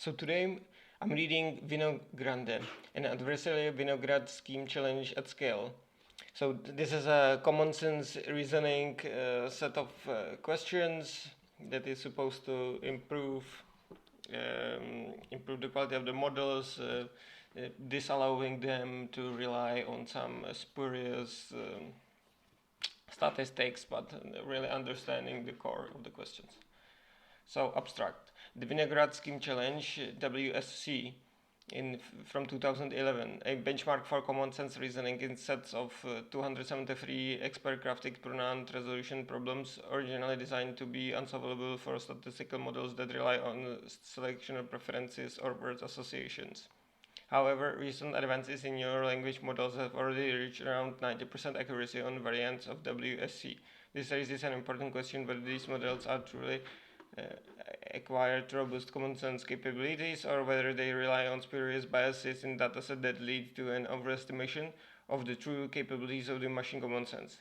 So today I'm reading WinoGrande, an adversarial Winograd scheme challenge at scale. So this is a common sense reasoning set of questions that is supposed to improve the quality of the models, disallowing them to rely on some spurious statistics, but really understanding the core of the questions. So abstract. The Winograd Scheme Challenge (WSC) from 2011, a benchmark for common sense reasoning in sets of 273 expert-crafted pronoun resolution problems, originally designed to be unsolvable for statistical models that rely on selectional preferences or word associations. However, recent advances in neural language models have already reached around 90% accuracy on variants of WSC. This raises an important question whether these models are truly acquired robust common sense capabilities or whether they rely on spurious biases in dataset that lead to an overestimation of the true capabilities of the machine common sense.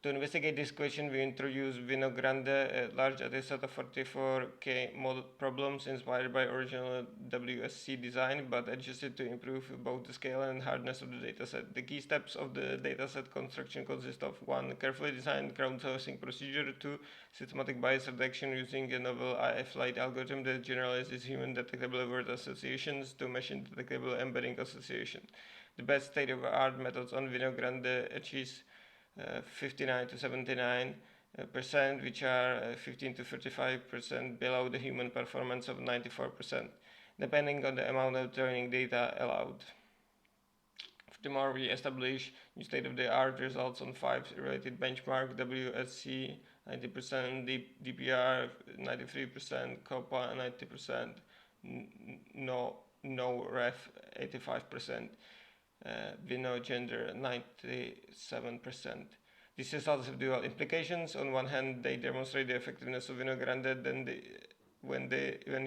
To investigate this question, we introduced WinoGrande, a large dataset of 44K model problems inspired by original WSC design, but adjusted to improve both the scale and hardness of the dataset. The key steps of the dataset construction consist of 1. Carefully designed crowdsourcing procedure, 2. Systematic bias reduction using a novel AfLite algorithm that generalizes human-detectable word associations to machine-detectable embedding association. The best state-of-the-art methods on WinoGrande achieves 59 to 79%, which are 15 to 35% below the human performance of 94%, depending on the amount of training data allowed. Furthermore, we establish new state-of-the-art results on 5 related benchmarks: WSC 90%, DPR 93%, COPA 90%, KnowRef 85%. Winogender 97%. These results have dual implications. On one hand, they demonstrate the effectiveness of WinoGrande when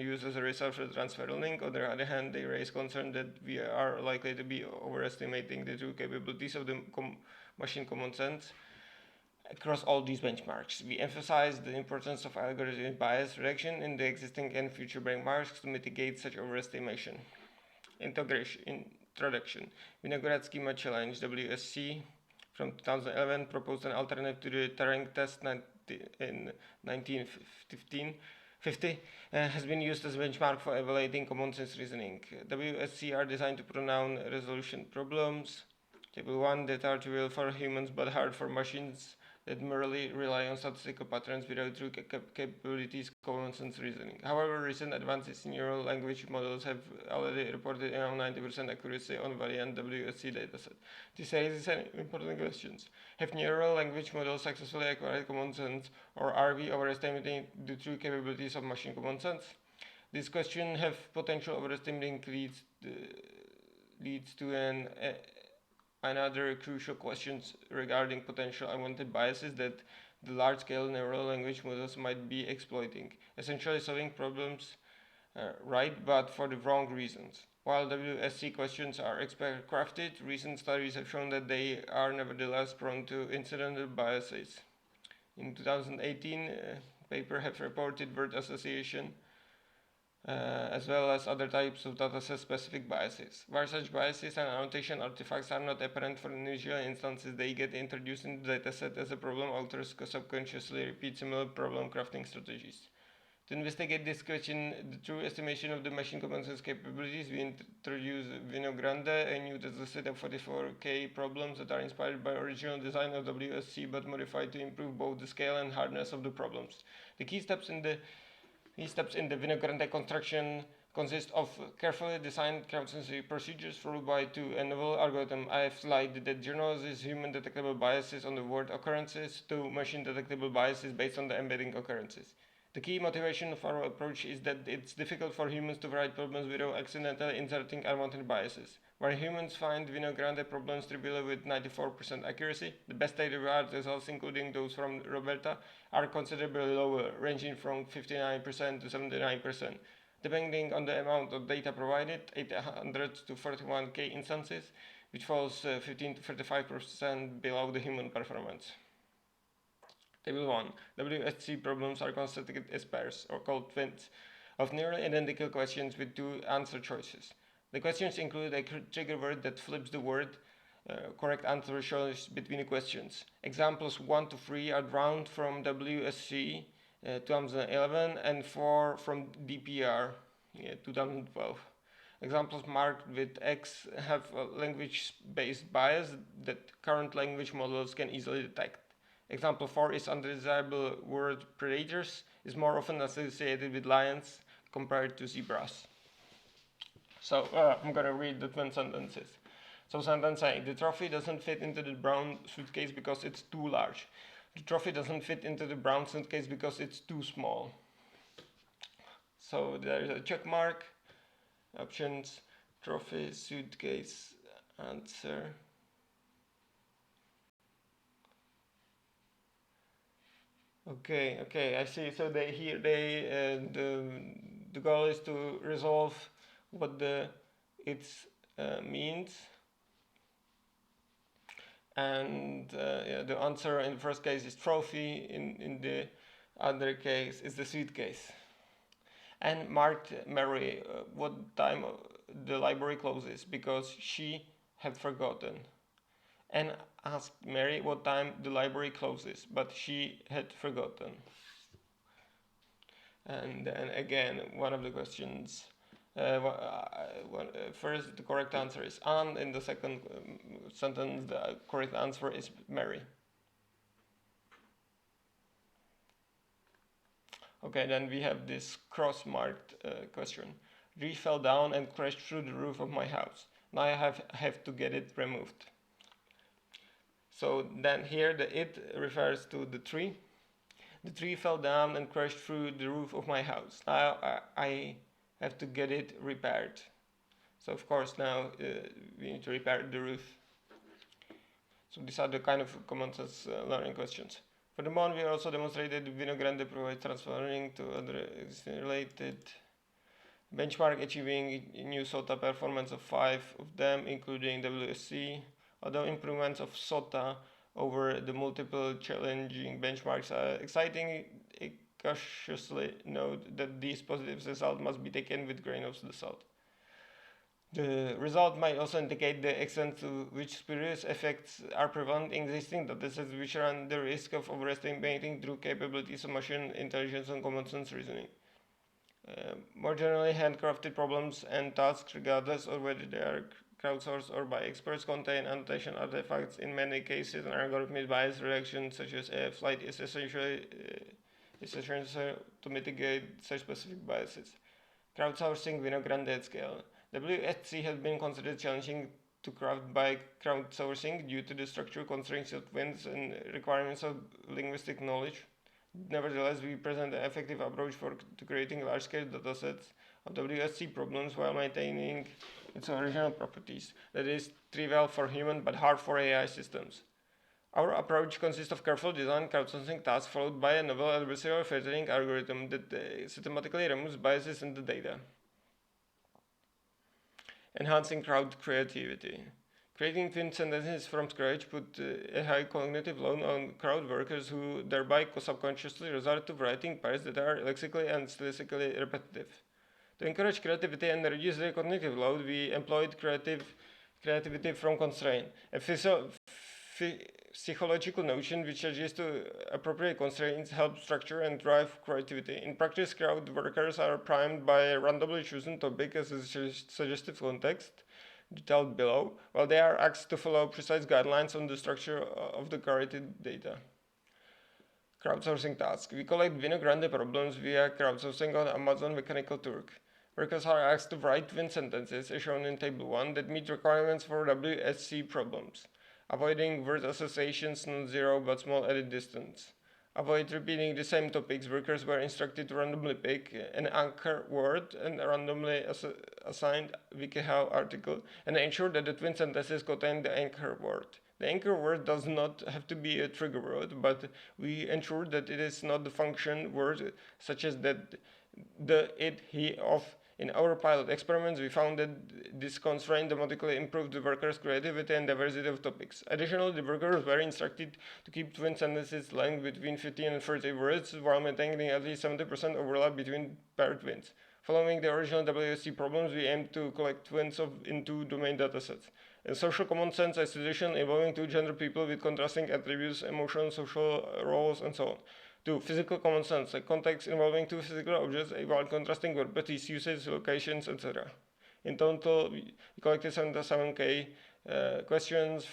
used as a result for transfer learning. On the other hand, they raise concern that we are likely to be overestimating the true capabilities of the machine common sense. Across all these benchmarks, we emphasize the importance of algorithmic bias reduction in the existing and future benchmarks to mitigate such overestimation. Introduction. Winograd Schema Challenge (WSC) from 2011 proposed an alternative to the Turing test in 1950 has been used as a benchmark for evaluating common sense reasoning. WSC are designed to pronoun resolution problems. Table 1 that are trivial for humans but hard for machines that merely rely on statistical patterns without true capabilities common sense reasoning. However, recent advances in neural language models have already reported around 90% accuracy on variant WSC dataset. This raises an important question. Have neural language models successfully acquired common sense, or are we overestimating the true capabilities of machine common sense? This question have potential overestimating leads to another crucial questions regarding potential unwanted biases that the large-scale neural language models might be exploiting, essentially solving problems right but for the wrong reasons. While WSC questions are expert-crafted, recent studies have shown that they are nevertheless prone to incidental biases. In 2018, paper have reported word association as well as other types of dataset-specific biases. Where such biases and annotation artifacts are not apparent for initial instances, they get introduced in the dataset as a problem. Authors subconsciously repeat similar problem crafting strategies. To investigate this question, the true estimation of the machine common sense capabilities, we introduce WinoGrande, a new dataset of 44K problems that are inspired by original design of WSC but modified to improve both the scale and hardness of the problems. The key steps in the WinoGrande construction consist of carefully designed crowdsourcing procedures followed by a novel algorithm AfLite that generalizes human-detectable biases on the word occurrences to machine-detectable biases based on the embedding occurrences. The key motivation of our approach is that it's difficult for humans to write problems without accidentally inserting unwanted biases. Where humans find WinoGrande problems trivial with 94% accuracy, the best state-of-the-art results, including those from Roberta, are considerably lower, ranging from 59% to 79%. Depending on the amount of data provided, 800 to 41K instances, which falls 15 to 35% below the human performance. Table 1. WSC problems are constructed as pairs, or called twins, of nearly identical questions with two answer choices. The questions include a trigger word that flips the word correct answer choice between the questions. Examples 1 to 3 are drawn from WSC 2011 and 4 from DPR 2012. Examples marked with X have a language-based bias that current language models can easily detect. Example 4 is undesirable word predators is more often associated with lions compared to zebras. So I'm gonna read the twin sentences. So sentence A, the trophy doesn't fit into the brown suitcase because it's too large. The trophy doesn't fit into the brown suitcase because it's too small. So there is a check mark. Options, trophy, suitcase, answer. Okay, I see. So the goal is to resolve what it means, and the answer in the first case is trophy. In the other case is the suitcase. And marked Mary what time the library closes because she had forgotten. And asked Mary what time the library closes, but she had forgotten. And then again, one of the questions. First, the correct answer is Anne. In the second sentence, the correct answer is Mary. Okay, then we have this cross-marked question. Tree fell down and crashed through the roof of my house. Now I have to get it removed. So then here the it refers to the tree. The tree fell down and crashed through the roof of my house. Now I have to get it repaired. So of course now we need to repair the roof. So these are the kind of common sense learning questions. Furthermore, we also demonstrated WinoGrande provides transferring to other related benchmark, achieving new SOTA performance of 5 of them, including WSC. Although improvements of SOTA over the multiple challenging benchmarks are exciting, I cautiously note that these positive results must be taken with grain of salt. The result might also indicate the extent to which spurious effects are prevalent in existing datasets which run the risk of overestimating through capabilities of machine intelligence and common sense reasoning. More generally, handcrafted problems and tasks, regardless of whether they are crowdsourced or by experts, contain annotation artifacts. In many cases, an algorithmic bias reaction such as AfLite is essential to mitigate such specific biases. Crowdsourcing WinoGrande at scale. WSC has been considered challenging to craft by crowdsourcing due to the structural constraints of WINs and requirements of linguistic knowledge. Nevertheless, we present an effective approach to creating large-scale datasets of WSC problems while maintaining its original properties. That is trivial for human but hard for AI systems. Our approach consists of carefully designed crowdsourcing tasks followed by a novel adversarial filtering algorithm that systematically removes biases in the data. Enhancing crowd creativity. Creating twin sentences from scratch put a high cognitive load on crowd workers who thereby subconsciously resort to writing pairs that are lexically and stylistically repetitive. To encourage creativity and reduce the cognitive load, we employed creativity from constraint, a psychological notion which suggests to appropriate constraints help structure and drive creativity. In practice, crowd workers are primed by a randomly chosen topic as a suggestive context, detailed below, while they are asked to follow precise guidelines on the structure of the curated data. Crowdsourcing task. We collect WinoGrande problems via crowdsourcing on Amazon Mechanical Turk. Workers are asked to write twin sentences, as shown in Table 1, that meet requirements for WSC problems. Avoiding word associations not zero but small added distance. Avoid repeating the same topics. Workers were instructed to randomly pick an anchor word and randomly assigned WikiHow article and ensure that the twin sentences contain the anchor word. The anchor word does not have to be a trigger word, but we ensure that it is not the function word such as that, the, it, he, of. In our pilot experiments, we found that this constraint dramatically improved the workers' creativity and diversity of topics. Additionally, the workers were instructed to keep twin sentences length between 15 and 30 words while maintaining at least 70% overlap between paired twins. Following the original WSC problems, we aim to collect twins in two domain datasets. In social common sense, a situation involving two gender people with contrasting attributes, emotions, social roles, and so on. 2. Physical common sense, a context involving two physical objects while contrasting properties, uses, locations, etc. In total, we collected 77k questions,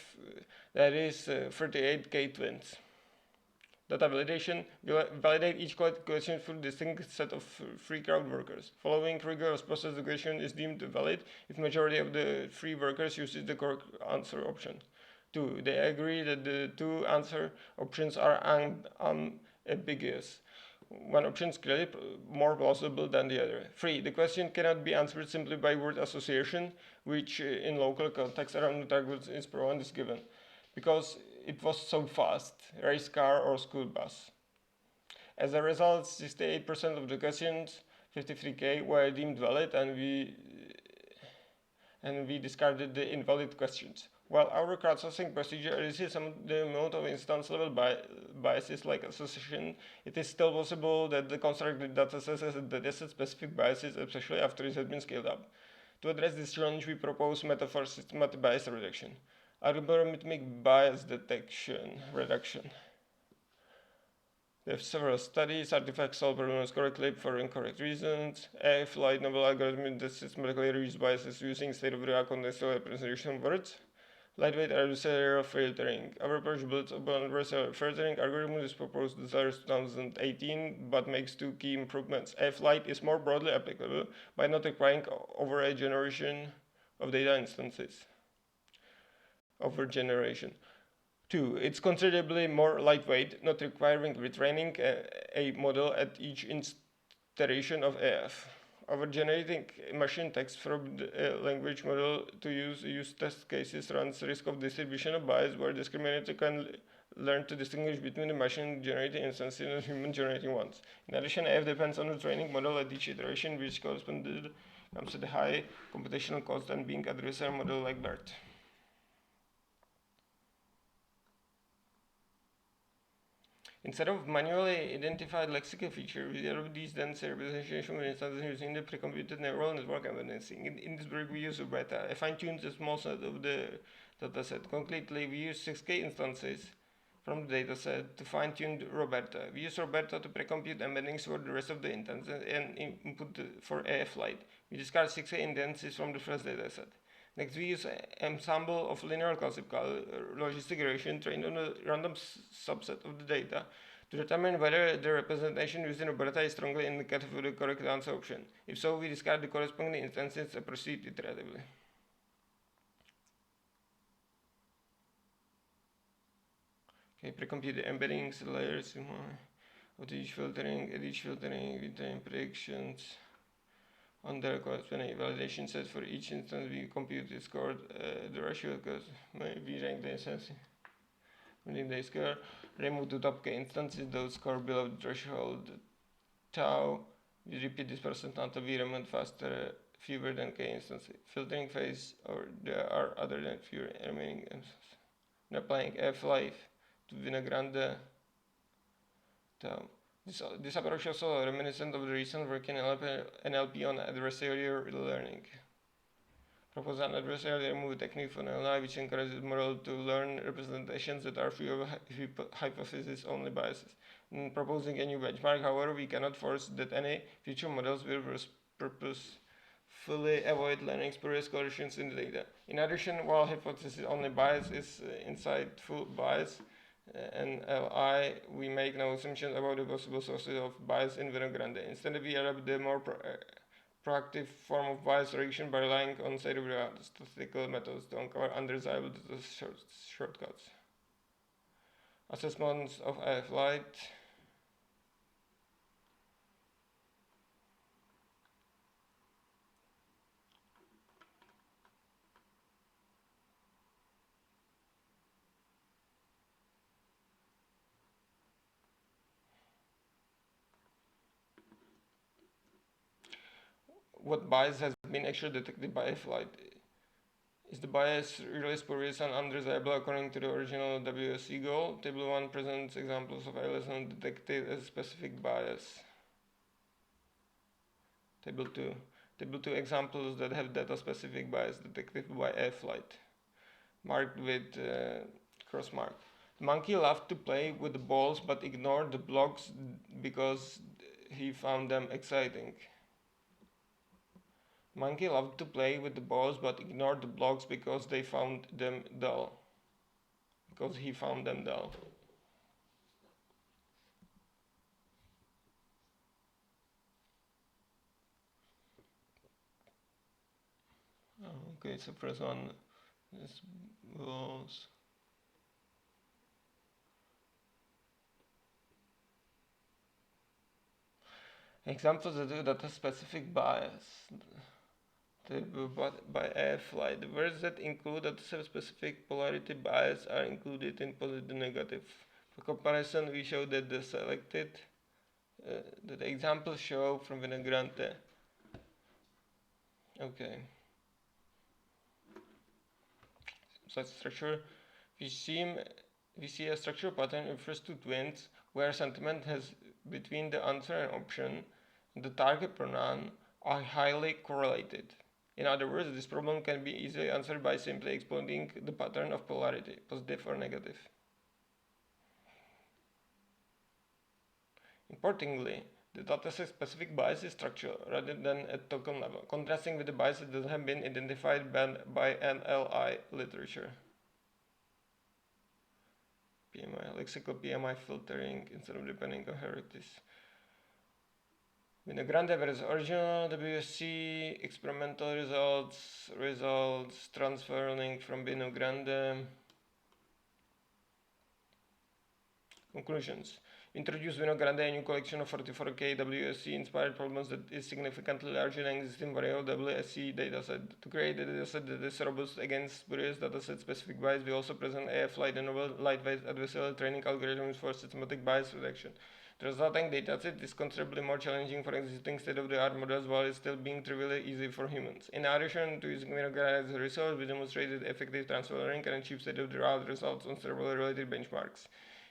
that is 38k twins. Data validation, validate each collected question for a distinct set of free crowd workers. Following rigorous process, the question is deemed valid if majority of the free workers uses the correct answer option. 2. They agree that the two answer options are unambiguous. One option is clearly more plausible than the other. 3. The question cannot be answered simply by word association, which in local context around the target is pronoun is given, because it was so fast, race car or school bus. As a result, 68% of the questions, 53k, were deemed valid, and we discarded the invalid questions. While our crowdsourcing procedure reduces some the amount of instance level biases like association, it is still possible that the constructed datasets has dataset specific biases, especially after it has been scaled up. To address this challenge, we propose method for systematic bias reduction. Algorithmic bias reduction. There are several studies, artifacts solve problems correctly for incorrect reasons. AfLite novel algorithm that systematically reduces biases using state-of-the-art contextual representation of words. Lightweight adversarial filtering. Our approach builds upon adversarial filtering algorithm is proposed in 2018, but makes two key improvements. AfLite is more broadly applicable by not requiring over a generation of data instances. Overgeneration. 2. It's considerably more lightweight, not requiring retraining a model at each iteration of AF. Overgenerating machine text from the language model to use test cases runs risk of distribution of bias, where discriminator can learn to distinguish between the machine-generated instances and human-generating ones. In addition, AF depends on the training model at each iteration, which comes at a high computational cost than being adversarial model like BERT. Instead of manually identified lexical feature, we develop these dense representation with instances using the pre-computed neural network evidencing. In this work, we use beta. I fine-tuned a small set of the dataset. Concretely, we use 6k instances from the dataset to fine-tune Roberta. We use Roberta to pre-compute embeddings for the rest of the instances and input for AfLite. We discard 6k instances from the first dataset. Next, we use an ensemble of linear classical logistic regression trained on a random subset of the data to determine whether the representation using Roberta is strongly indicative of the correct answer option. If so, we discard the corresponding instances and proceed iteratively. Okay, pre-compute the embeddings, layers, of each filtering, with the predictions. On the corresponding validation set for each instance, we compute the score, the ratio, because we rank the instance. Within the score, remove the top k instances, those score below the threshold tau. We repeat this process until we remove fewer than k instances. Filtering phase, or there are other than fewer remaining instances. Now applying AfLite to WinoGrande tau. This approach is also reminiscent of the recent work in NLP on adversarial learning. Propose an adversarial remove technique for NLP which encourages the model to learn representations that are free of hypothesis only biases. In proposing a new benchmark, however, we cannot force that any future models will purposefully avoid learning spurious correlations in the data. In addition, while hypothesis only bias is insightful bias, NLI, we make no assumptions about the possible sources of bias in WinoGrande. Instead, we adopt the more proactive form of bias reduction by relying on state-of-the-art statistical methods to uncover undesirable shortcuts. Assessments of AfLite. What bias has been actually detected by AfLite? Is the bias really spurious and undesirable according to the original WSC goal? Table 1 presents examples of a lesson detected as specific bias. Table 2. Table 2 examples that have data-specific bias detected by AfLite, marked with cross mark. The monkey loved to play with the balls but ignored the blocks because he found them exciting. Monkey loved to play with the balls but ignored the blocks because they found them dull. Because he found them dull. Okay, so first one is balls. Examples that do data-specific bias. By AfLite. The words that include data-specific polarity bias are included in positive and negative. For comparison, we show that the selected that the examples show from WinoGrande. Okay. Such structure, we see a structure pattern in first two twins where sentiment has between the answer and option and the target pronoun are highly correlated. In other words, this problem can be easily answered by simply exploiting the pattern of polarity, positive or negative. Importantly, the dataset specific bias is structural rather than at token level, contrasting with the biases that have been identified by NLI literature. PMI, lexical PMI filtering instead of depending on heritage. WinoGrande versus original WSC, experimental results, transfer link from WinoGrande. Conclusions. Introduce WinoGrande, a new collection of 44K WSC inspired problems that is significantly larger than existing variable WSC dataset. To create a dataset that is robust against spurious dataset specific bias, we also present AfLite, a novel lightweight adversarial training algorithms for systematic bias reduction. The resulting dataset is considerably more challenging for existing state-of-the-art models while it's still being trivially easy for humans. In addition to using Winograd as a resource, we demonstrated effective transfer learning and achieved state-of-the-art results on several related benchmarks.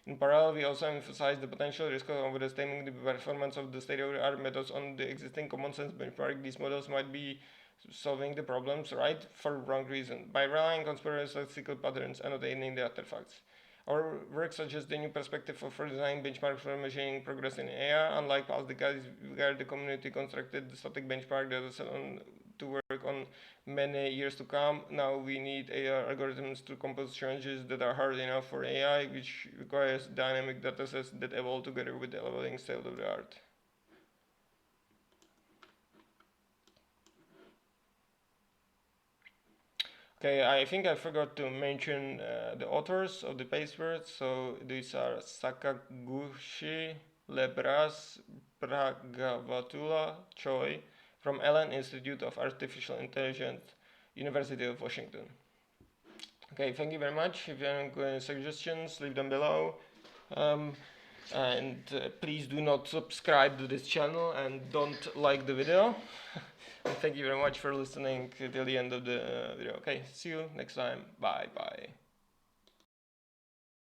In parallel, we also emphasize the potential risk of overestimating the performance of the state-of-the-art methods on the existing common-sense benchmark. These models might be solving the problems right for wrong reason, by relying on spurious statistical patterns, annotating the artifacts. Our work suggests a new perspective for design benchmarks for measuring progress in AI. Unlike past decades, where the community constructed the static benchmark dataset to work on many years to come, now we need AI algorithms to compose challenges that are hard enough for AI, which requires dynamic datasets that evolve together with the evolving state of the art. Okay, I think I forgot to mention the authors of the paper. So these are Sakaguchi, Lebras, Bragavatula, Choi, from Allen Institute of Artificial Intelligence, University of Washington. Okay, thank you very much. If you have any suggestions, leave them below. And please do not subscribe to this channel and don't like the video. And thank you very much for listening till the end of the video. Okay, see you next time. Bye bye.